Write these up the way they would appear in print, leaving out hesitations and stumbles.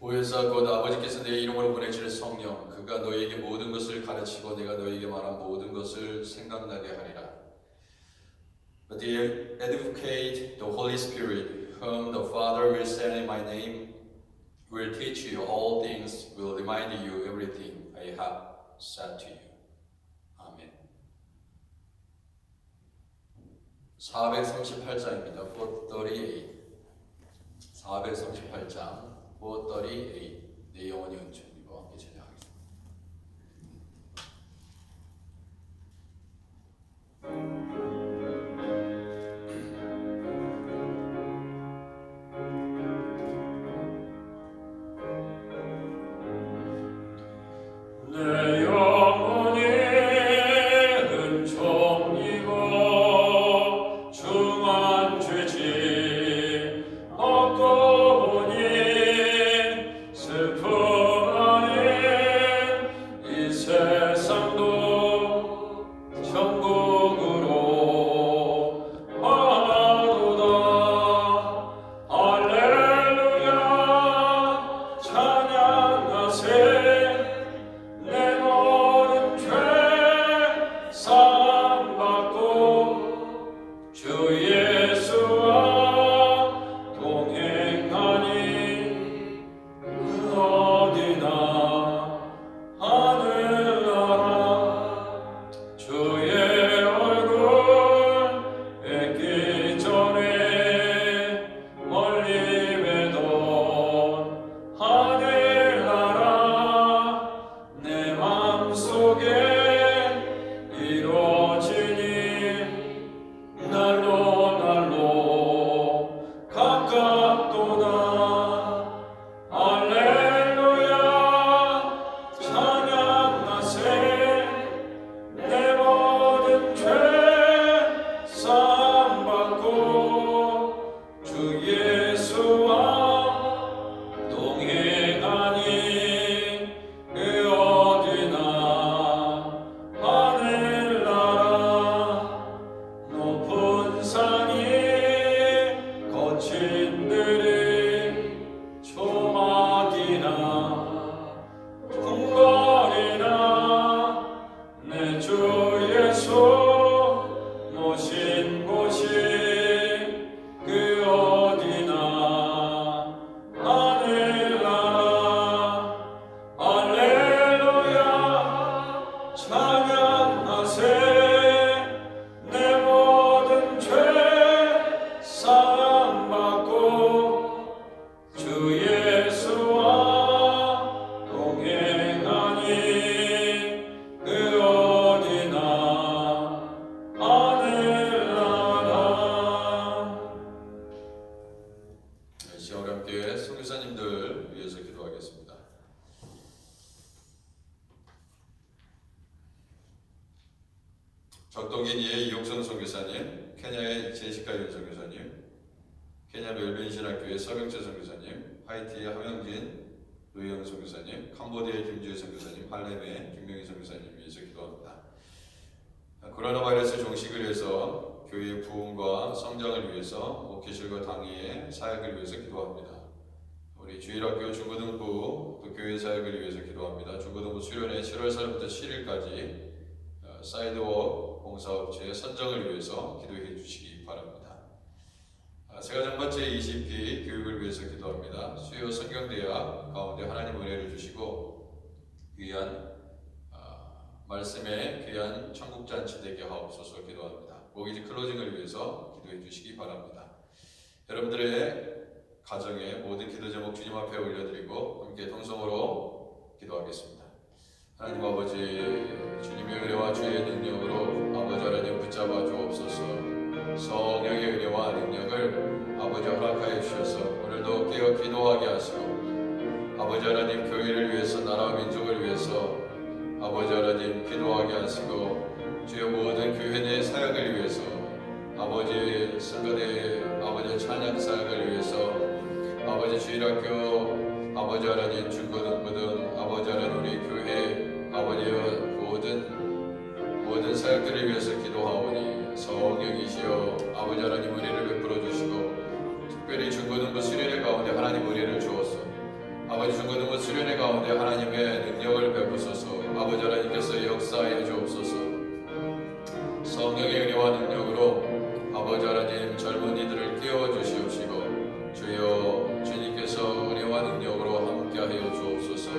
보혜사 곧 아버지께서 내 이름으로 보내실 성령, 그가 너희에게 모든 것을 가르치고 내가 너희에게 말한 모든 것을 생각나게 하리라. But they educate the Holy Spirit, whom the Father will send in my name, will teach you all things, will remind you everything I have said to you. 아멘. 438장입니다. 438. 438장 438. 내 영혼이 은총이와 함께 찬양하겠습니다. 적동기니의 이용성 선교사님, 케냐의 제시카 윤 선교사님, 케냐 멜빈 신학교의 서병철 선교사님, 하이티의 함영진 노영 선교사님, 캄보디아의 김주혜 선교사님, 할렘의 김명희 선교사님 위해서 기도합니다. 코로나 바이러스 종식을 위해서 교회의 부흥과 성장을 위해서 목회실과 당회의 사역을 위해서 기도합니다. 우리 주일학교 중고등부 또 교회 사역을 위해서 기도합니다. 중고등부 수련회 7월 4일부터 7일까지 사이드워크 봉사업체 선정을 위해서 기도해 주시기 바랍니다. 세가정번째 20기 교육을 위해서 기도합니다. 수요 성경대학 가운데 하나님 은혜를 주시고 귀한 말씀의 귀한 천국잔치 되게 하옵소서 기도합니다. 모기지 클로징을 위해서 기도해 주시기 바랍니다. 여러분들의 가정의 모든 기도 제목 주님 앞에 올려드리고 함께 통성으로 기도하겠습니다. 하나님 아버지, 주님의 은혜와 주의 능력으로 아버지 하나님 붙잡아 주옵소서. 성령의 은혜와 능력을 아버지 허락하여 주셔서 오늘도 깨어 기도하게 하시고 아버지 하나님 교회를 위해서 나라와 민족을 위해서 아버지 하나님 기도하게 하시고 주의 모든 교회 내 사역을 위해서 아버지 성가대 아버지 찬양 사역을 위해서 아버지 주일학교 아버지 하나님 중고등부 등 아버지 하나님 우리 교회 아버지의 모든 사역들을 위해서 기도하오니 성령이시여 아버지 하나님 은혜를 베풀어 주시고 특별히 중고등부 수련회 가운데 하나님 은혜를 주어서 아버지 수련회 가운데 하나님의 능력을 베푸소서. 아버지 하나님께서 역사하여 주옵소서. 성령의 은혜와 능력으로 아버지 하나님 젊은이들을 깨워주시옵시고 주여 주님께서 은혜와 능력으로 함께하여 주옵소서.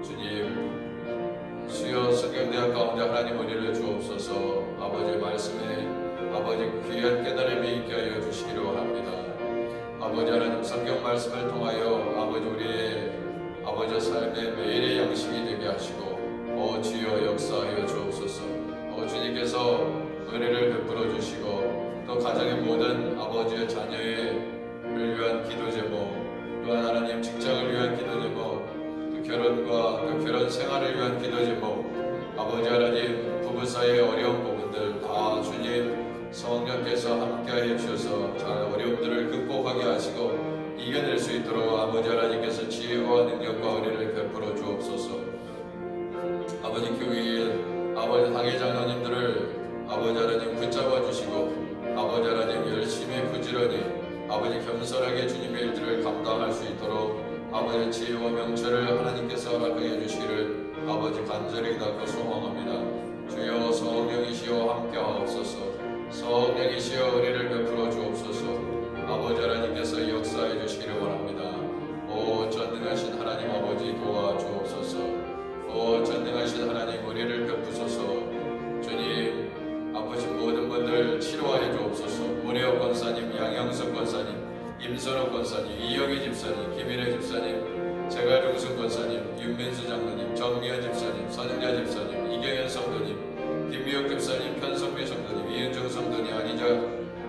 주님 수요 성경대학 가운데 하나님 은혜를 주옵소서. 아버지 말씀에 아버지 귀한 깨달음이 있게 하여 주시기로 합니다. 아버지 하나님 성경 말씀을 통하여 아버지 우리의 아버지 삶의 매일의 양식이 되게 하시고 주여 역사하여 주옵소서. 주님께서 은혜를 베풀어 주시고 또 가정의 모든 아버지의 자녀를 위한 기도 제목, 또한 하나님 직장을 위한 기도 제목, 또 결혼과 또 결혼 생활을 위한 기도 제목, 아버지 하나님 부부 사이의 어려운 부분들 다 주님 성령께서 함께하여 주셔서 잘 어려움들을 극복하게 하시고 이겨낼 수 있도록 아버지 하나님께서 지혜와 능력과 은혜를 베풀어 주옵소서. 아버지 교회에 아버지 당회 장로님들을 아버지 하나님 붙잡아 주시고 아버지 하나님 열심히 부지런히 아버지 겸손하게 주님의 일들을 감당할 수 있도록 아버지 지혜와 명철을 하나님께서 허락하여 주시기를 아버지 간절히 기도하고 소망합니다. 주여 성령이시여 함께하옵소서. 성령이시여 은혜를 베풀어 주옵소서. 아버지 하나님께서 역사해 주시기를 원합니다. 전능하신 하나님 아버지 도와주옵소서. 전능하신 하나님 은혜를 베푸소서. 주님 아프신 모든 분들 치료하여 주옵소서. 문혜옥 권사님, 양영석 권사님, 임선호 권사님, 이영희 집사님, 김인혜 집사님, 제갈중순 권사님, 윤민수 장로님, 정미연 집사님, 선영자 집사님, 이경현 성도님, 김미혁 집사님, 편성미 성도님, 이은정 성도님, 안희자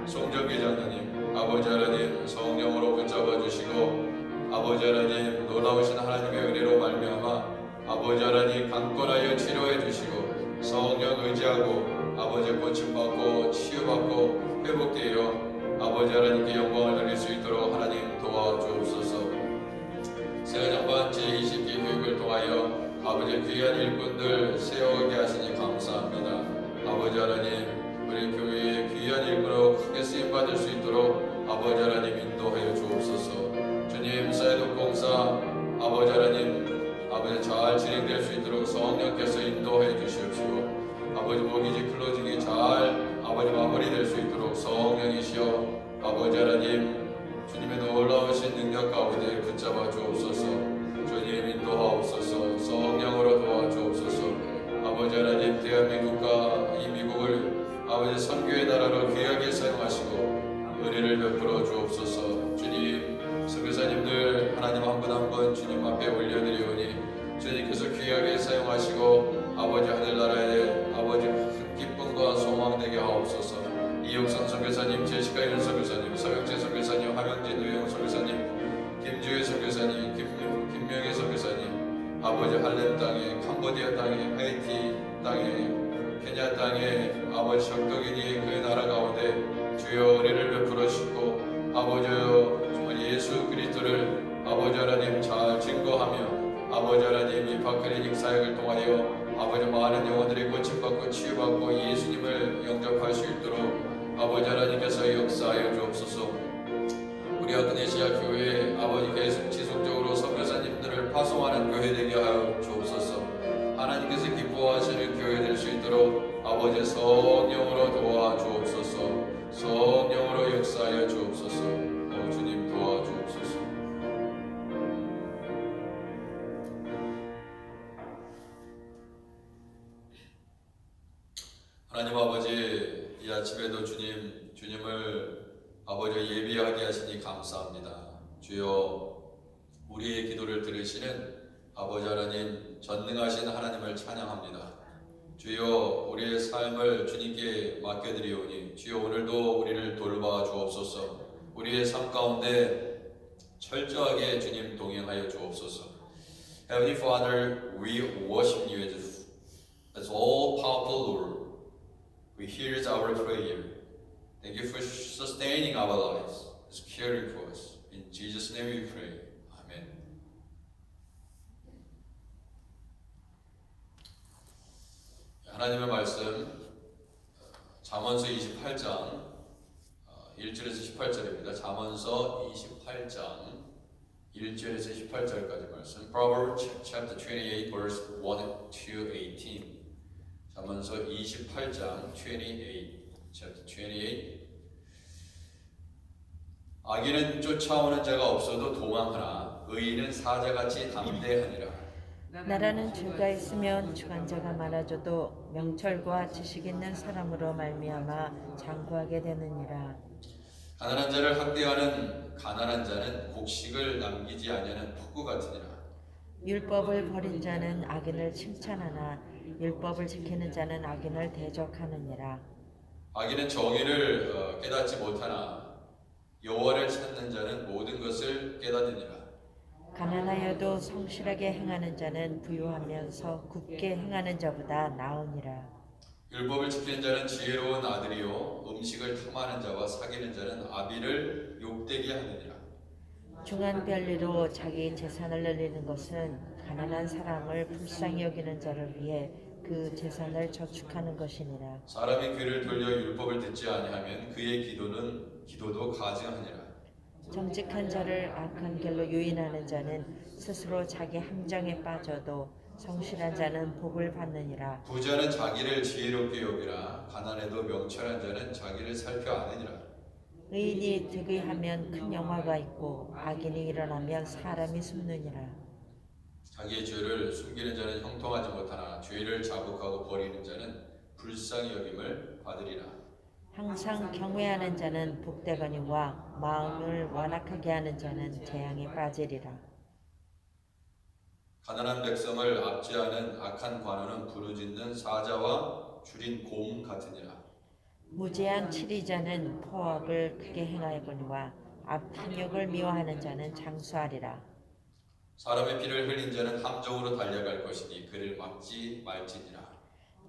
송정기 장로님, 아버지 하나님 성령으로 붙잡아 주시고 아버지 하나님 놀라우신 하나님의 은혜로 말미암아 아버지 하나님 강권하여 치료해 주시고 성령 의지하고 아버지 고침받고 치유받고 회복되어 아버지 하나님께 영광을 돌릴 수 있도록 하나님 도와주옵소서. 세가장반 제20기 교육을 통하여 아버지 귀한 일꾼들 세우게 하시니 감사합니다. 아버지 하나님 우리 교회의 귀한 일꾼으로 크게 쓰임받을 수 있도록 아버지 하나님 인도하여 주옵소서. 주님 사회독공사 아버지 하나님 아버지 잘 진행될 수 있도록 성령께서 인도해 주시옵시고 아버지 모기지 클로징이 잘 아버지 마무리될 수 있도록 성령이시여 아버지 하나님 주님의 놀라우신 능력 가운데 붙잡아 주옵소서. 주님 인도하옵소서. 성령으로 도와주옵소서. 아버지 하나님 대한민국과 이 미국을 아버지 선교의 나라로 귀하게 사용하시고 은혜를 베풀어 주옵소서. 주님 선교사님들 하나님 한 분 한 분 주님 앞에 올려드리오니 주님께서 귀하게 사용하시고 아버지 하늘나라에 아버지 큰 기쁨과 소망 되게 하옵소서. 이영선 선교사님, 제시카 일 선교사님, 서영재 선교사님, 화명진 유영 선교사님, 김주혜 선교사님, 김명희 선교사님, 아버지 할렘 땅에, 캄보디아 땅에, 하이티 땅에, 케냐 땅에 아버지 적덕이니 그 나라 가운데 주여 은혜를 베풀어 주시고 아버지여 정말 예수 그리스도를 아버지 하나님 잘 증거하며 아버지 하나님 이 파크리닉 사역을 통하여 아버지 많은 영혼들이 고침받고 치유받고 예수님을 영접할 수 있도록 아버지 하나님께서 역사하여 주옵소서. 우리 아그네시아 교회 아버지 계속 지속적으로 선교사님들을 파송하는 교회 되게 하여 주옵소서. 하나님께서 기뻐하시는 교회 될 수 있도록 아버지 성령으로 도와주옵소서. 성령으로 역사하여 주옵소서. 주님 도와주옵소서. 하나님 아버지 이 아침에도 주님을 아버지 예비하게 하시니 감사합니다. 주여 우리의 기도를 들으시는 아버지 하나님 전능하신 하나님을 찬양합니다. 주여 우리의 삶을 주님께 맡겨드리오니 주여 오늘도 우리를 돌봐 주옵소서. 우리의 삶 가운데 철저하게 주님 동행하여 주옵소서. Heavenly Father, we worship you as all-powerful Lord. We hear our prayer. Thank you for sustaining our lives, as caring for us. In Jesus' name we pray. Amen. 하나님의 말씀 잠언서 28장 1절에서 18절입니다. 잠언서 28장 1절에서 18절까지 말씀. Proverbs chapter 28 verse 1 to 18. 잠언서 28장 28 chapter 28. 악인은 쫓아오는 자가 없어도 도망하나 의인은 사자같이 담대하니라. 나라는 주가 있으면 주관자가 많아져도 명철과 지식 있는 사람으로 말미암아 장구하게 되느니라. 가난한 자를 학대하는 가난한 자는 곡식을 남기지 아니하는 폭구 같으니라. 율법을 버린 자는 악인을 칭찬하나 율법을 지키는 자는 악인을 대적하느니라. 악인은 정의를 깨닫지 못하나 여호와를 찾는 자는 모든 것을 깨닫느니라. 가난하여도 성실하게 행하는 자는 부유하면서 굳게 행하는 자보다 나으니라. 율법을 지키는 자는 지혜로운 아들이요 음식을 탐하는 자와 사귀는 자는 아비를 욕되게 하느니라. 중한 별리로 자기 재산을 늘리는 것은 가난한 사람을 불쌍히 여기는 자를 위해 그 재산을 저축하는 것이니라. 사람이 귀를 돌려 율법을 듣지 아니하면 그의 기도도 가증하니라. 정직한 자를 악한 길로 유인하는 자는 스스로 자기 함정에 빠져도 성실한 자는 복을 받느니라. 부자는 자기를 지혜롭게 여기라. 가난해도 명철한 자는 자기를 살펴 아느니라. 의인이 득의하면 큰 영화가 있고 악인이 일어나면 사람이 숨느니라. 자기의 죄를 숨기는 자는 형통하지 못하나 죄를 자복하고 버리는 자는 불쌍히 여김을 받으리라. 항상 경외하는 자는 복되거니와 마음을 완악하게 하는 자는 재앙에 빠지리라. 가난한 백성을 압제하는 악한 관원은 부르짖는 사자와 줄인 곰 같으니라. 무죄한 치리자는 포악을 크게 행하거니와 탐욕을 미워하는 자는 장수하리라. 사람의 피를 흘린 자는 함정으로 달려갈 것이니 그를 막지 말지니라.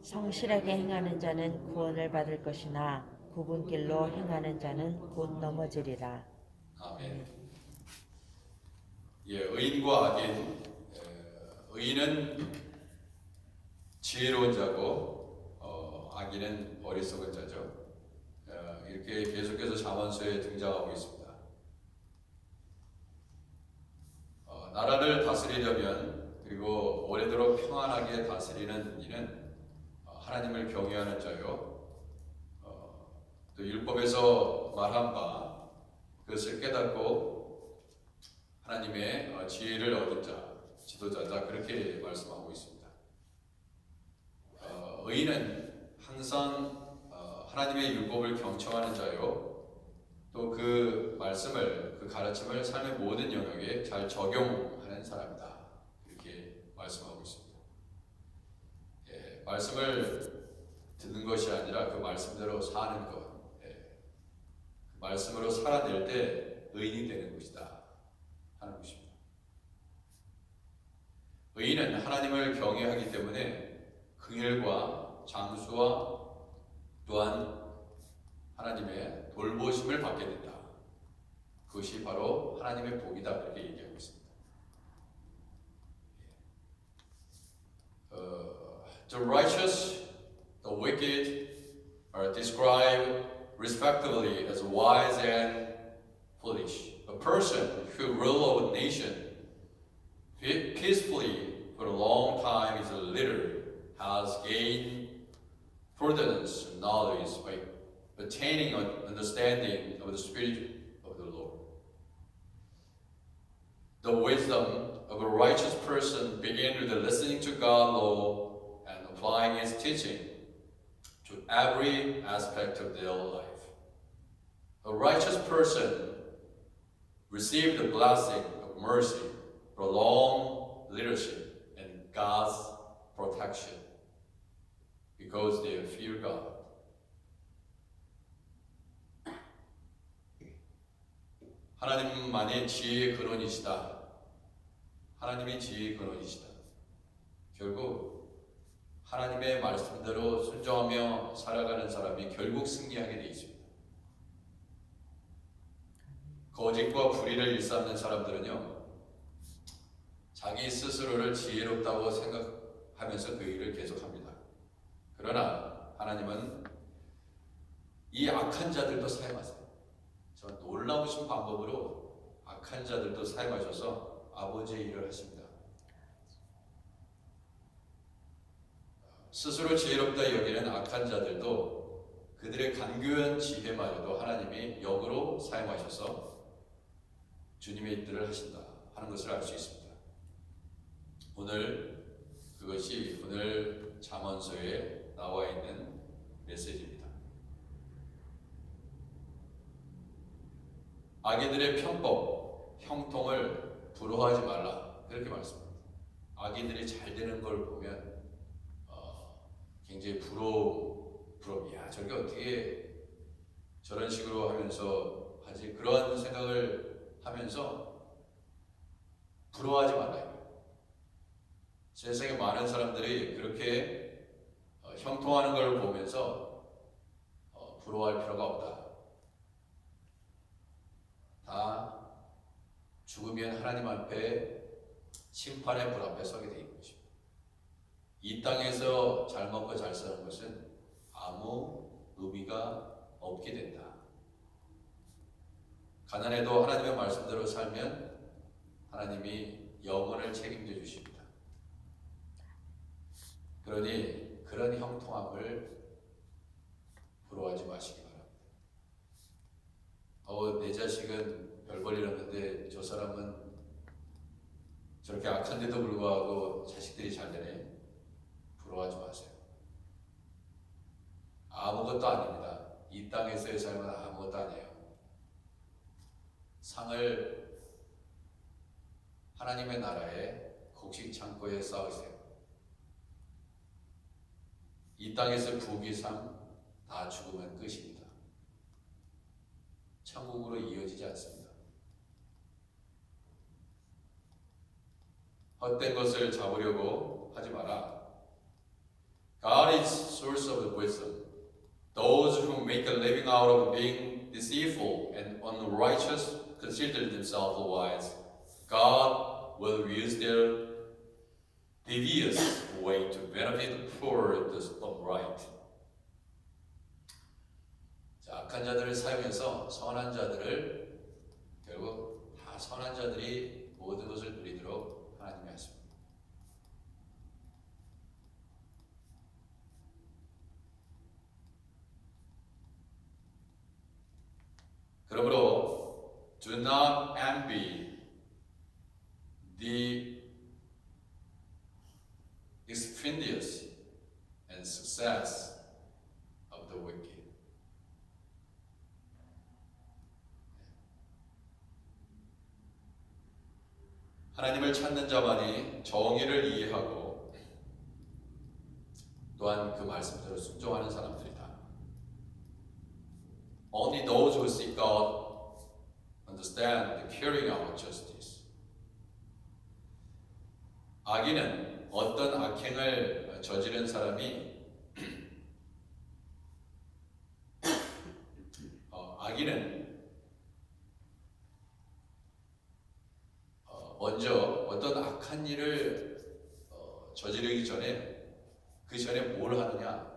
성실하게 행하는 자는 구원을 받을 것이나 굽은 길로 행하는 자는 곧 넘어지리라. 아멘. 예, 의인과 악인. 의인은 지혜로운 자고 악인은 어리석은 자죠. 이렇게 계속해서 잠언서에 등장하고 있습니다. 나라를 다스리려면 그리고 오래도록 평안하게 다스리는 이는 하나님을 경외하는 자요. 또 율법에서 말한 바 그것을 깨닫고 하나님의 지혜를 얻은 자, 지도자다 그렇게 말씀하고 있습니다. 의인은 항상 하나님의 율법을 경청하는 자요. 또 그 말씀을, 그 가르침을 삶의 모든 영역에 잘 적용하는 사람이다. 이렇게 말씀하고 있습니다. 예, 말씀을 듣는 것이 아니라 그 말씀대로 사는 것. 그 말씀으로 살아낼 때 의인이 되는 것이다. 하는 것입니다. 의인은 하나님을 경외하기 때문에 긍휼과 장수와 또한 하나님의 돌보심을 받게 된다. 그것이 바로 하나님의 복이다. 그렇게 얘기하고 있습니다. The righteous, the wicked are described respectively as wise and foolish. A person who rules a nation peacefully for a long time is a leader, has gained prudence and knowledge by attaining an understanding of the Spirit of the Lord. The wisdom of a righteous person begins with listening to God's law and applying His teaching to every aspect of their life. A righteous person received the blessing of mercy, prolonged leadership, and God's protection because they fear God. 하나님만이 지혜의 근원이시다. 하나님이 지혜의 근원이시다. 결국 하나님의 말씀대로 순종하며 살아가는 사람이 결국 승리하게 되어 있습니다. 거짓과 불의를 일삼는 사람들은요, 자기 스스로를 지혜롭다고 생각하면서 그 일을 계속합니다. 그러나 하나님은 이 악한 자들도 사용하세요. 저 놀라우신 방법으로 악한 자들도 사용하셔서 아버지의 일을 하십니다. 스스로 지혜롭다 여기는 악한 자들도 그들의 간교한 지혜마저도 하나님이 역으로 사용하셔서 주님의 일들을 하신다 하는 것을 알 수 있습니다. 오늘 그것이 오늘 잠언서에 나와 있는 메시지입니다. 악인들의 편법, 형통을 부러워하지 말라 그렇게 말씀합니다. 악인들이 잘 되는 걸 보면 굉장히 야 저게 어떻게 저런 식으로 하면서 하지? 그런 생각을 하면서 부러워하지 말아요. 세상에 많은 사람들이 그렇게 형통하는 걸 보면서 부러워할 필요가 없다. 다 죽으면 하나님 앞에 심판의 불 앞에 서게 돼 있는 것입니다. 이 땅에서 잘 먹고 잘 사는 것은 아무 의미가 없게 된다. 가난해도 하나님의 말씀대로 살면 하나님이 영원을 책임져 주십니다. 그러니 그런 형통함을 부러워하지 마시기 바랍니다. 내 자식은 별 볼 일 없는데 저 사람은 저렇게 악한데도 불구하고 자식들이 잘 되네. 부러워하지 마세요. 아무것도 아닙니다. 이 땅에서의 삶은 아무것도 아니에요. 상을 하나님의 나라의 곡식 창고에 쌓으세요. 이 땅에서 부귀상 다 죽으면 끝입니다. 천국으로 이어지지 않습니다. 헛된 것을 잡으려고 하지 마라. God is source of wisdom. Those who make a living out of being deceitful and unrighteous consider themselves wise. God will use their devious way to benefit for the upright. 자, 악한 자들을 사용해서 선한 자들을 결국 다 선한 자들이 모든 것을 누리도록 하나님이 하십니다. 그러므로 do not envy the expedience and success of the wicked. 하나님을 찾는 자만이 정의를 이해하고 또한 그 말씀대로 순종하는 사람들이다. Only those who seek God understand the carrying out of justice. 악인은 어떤 악행을 저지른 사람이 악인은 먼저 어떤 악한 일을 저지르기 전에 그 전에 뭘 하느냐?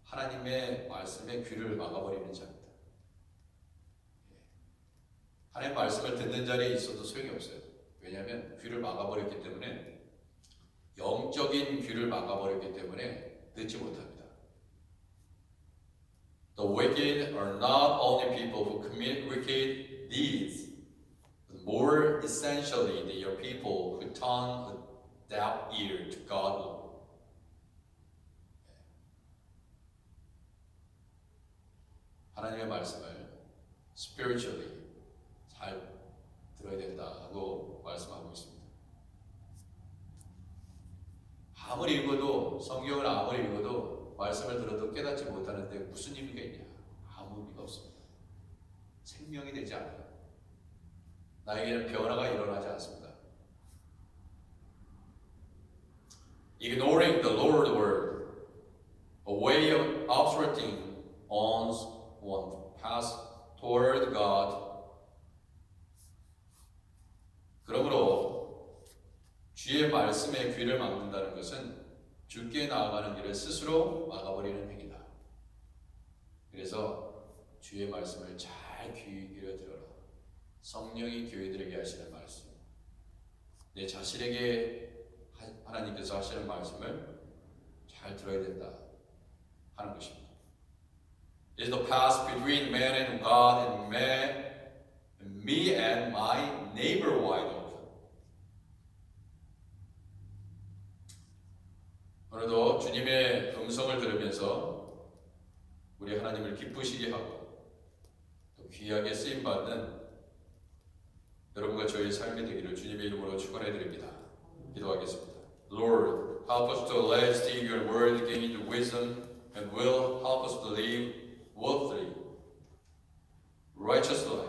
하나님의 말씀에 귀를 막아버리는 자입니다. 하나님의 말씀을 듣는 자리에 있어도 소용이 없어요. 왜냐하면 귀를 막아버렸기 때문에 영적인 귀를 막아버렸기 때문에 듣지 못합니다. The wicked are not only people who commit wicked deeds, but more essentially they are people who turn a deaf ear to God. 하나님의 말씀을 spiritually 잘 들어야 된다고 말씀하고 있습니다. 아무리 읽어도 성경을 아무리 읽어도 말씀을 들어도 깨닫지 못하는데 무슨 의미가 있냐? 아무 의미가 없습니다. 생명이 되지 않아요. 나에게는 변화가 일어나지 않습니다. Ignoring the Lord's word, a way of obstructing one's path toward God. 그러므로 주의 말씀에 귀를 막는다는 것은 주께 나아가는 길을 스스로 막아버리는 행위다. 그래서 주의 말씀을 잘 귀 기울여 들어라. 성령이 교회들에게 하시는 말씀, 내 자신에게 하나님께서 하시는 말씀을 잘 들어야 된다 하는 것입니다. It's the path between man and God and me and my neighbor wide open. 오늘도 주님의 음성을 들으면서 우리 하나님을 기쁘시게 하고 또 귀하게 쓰임받는 여러분과 저의 삶이 되기를 주님의 이름으로 축원해 드립니다. 기도하겠습니다. Lord, help us to let see your word gain into wisdom and will help us to live worthily, righteous life.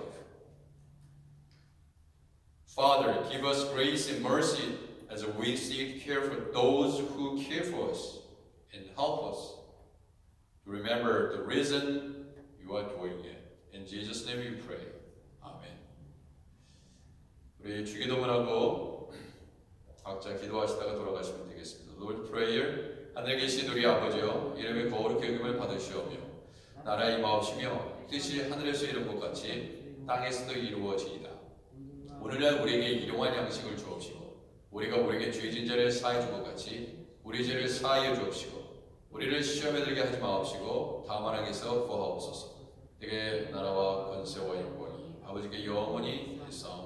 Father, give us grace and mercy as we seek care for those who care for us and help us to remember the reason you are doing it. In Jesus' name we pray. Amen. 우리 주기도문하고 각자 기도하시다가 돌아가시면 되겠습니다. Lord Prayer. 하늘에 계신 우리 아버지여, 이름의 거룩히 여김을 받으시오며 나라의 임하옵시며 뜻이 하늘에서 이룬 것 같이 땅에서도 이루어지이다. 오늘날 우리에게 일용할 양식을 주옵시고 우리가 우리에게 죄진 자를 사하여 준 것 같이 우리 죄를 사하여 주옵시고 우리를 시험에 들게 하지 마옵시고 다만 악에서 구하옵소서. 내게 나라와 권세와 영광이 아버지께 영원히 있사옵나이다.